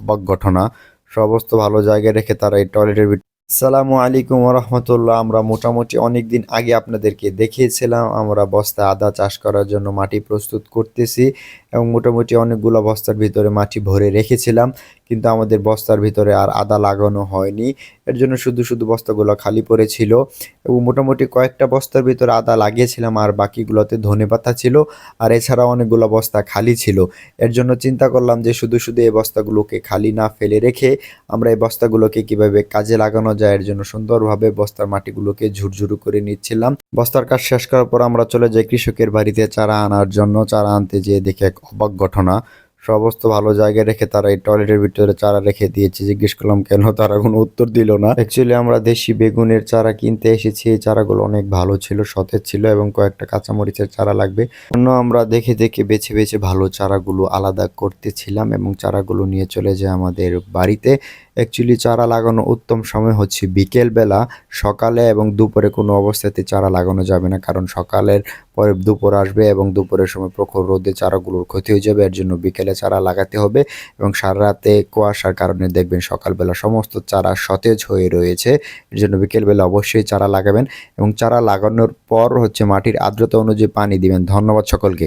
অবাক ঘটনা। সমস্ত ভালো জায়গায় রেখে তারা এই টয়লেটের ভিতর। আসসালামু আলাইকুম ওয়া রাহমাতুল্লাহ। আমরা মোটামুটি অনেকদিন আগে আপনাদেরকে দেখিয়েছিলাম আমরা বস্তায় আদা চাষ করার জন্য মাটি প্রস্তুত করতেছি এবং মোটামুটি অনেকগুলো বস্তার ভিতরে মাটি ভরে রেখেছিলাম। কিন্তু আমাদের বস্তার ভিতরে আর আদা লাগানো হয়নি। এর জন্য শুধু বস্তাগুলো খালি পড়েছিল এবং মোটামুটি কয়েকটা বস্তার ভিতরে আদা লাগিয়েছিলাম আর বাকিগুলোতে ধনেপাতা ছিল। আর এছাড়াও অনেকগুলো বস্তা খালি ছিল। এর জন্য চিন্তা করলাম যে শুধু এই বস্তাগুলোকে খালি না ফেলে রেখে আমরা এই বস্তাগুলোকে কিভাবে কাজে লাগানো যায় এর জন্য সুন্দরভাবে বস্তার মাটিগুলোকে ঝুরঝুরু করে নিচ্ছিলাম। বস্তার কাজ শেষ করার পর আমরা চলে যাই কৃষকের বাড়িতে চারা আনার জন্য। চারা আনতে যেয়ে দেখে এক অবাক ঘটনা। সমস্ত ভালো জায়গায় রেখে তারা এই টয়লেটের ভিতরে চারা রেখে দিয়েছে। জিজ্ঞেস করলাম কেন, তারা কোনো উত্তর দিল না। অ্যাকচুয়ালি আমরা দেশি বেগুনের চারা কিনতে এসেছি। এই চারাগুলো অনেক ভালো ছিল, সতেজ ছিল এবং কয়েকটা কাঁচামরিচের চারা লাগবে। অন্য আমরা দেখে বেছে ভালো চারাগুলো আলাদা করতেছিলাম এবং চারাগুলো নিয়ে চলে যায় আমাদের বাড়িতে। অ্যাকচুয়ালি চারা লাগানো উত্তম সময় হচ্ছে বিকেলবেলা। সকালে এবং দুপুরে কোনো অবস্থাতে চারা লাগানো যাবে না, কারণ সকালের পরে দুপুর আসবে এবং দুপুরের সময় প্রখর রোদে চারাগুলোর ক্ষতি হয়ে যাবে। এর জন্য বিকেলে চারা লাগাতে হবে এবং সারা রাতে কুয়াশার কারণে দেখবেন সকালবেলা সমস্ত চারা সতেজ হয়ে রয়েছে। এর জন্য বিকেলবেলা অবশ্যই চারা লাগাবেন এবং চারা লাগানোর পর হচ্ছে মাটির আর্দ্রতা অনুযায়ী পানি দিবেন। ধন্যবাদ সকলকে।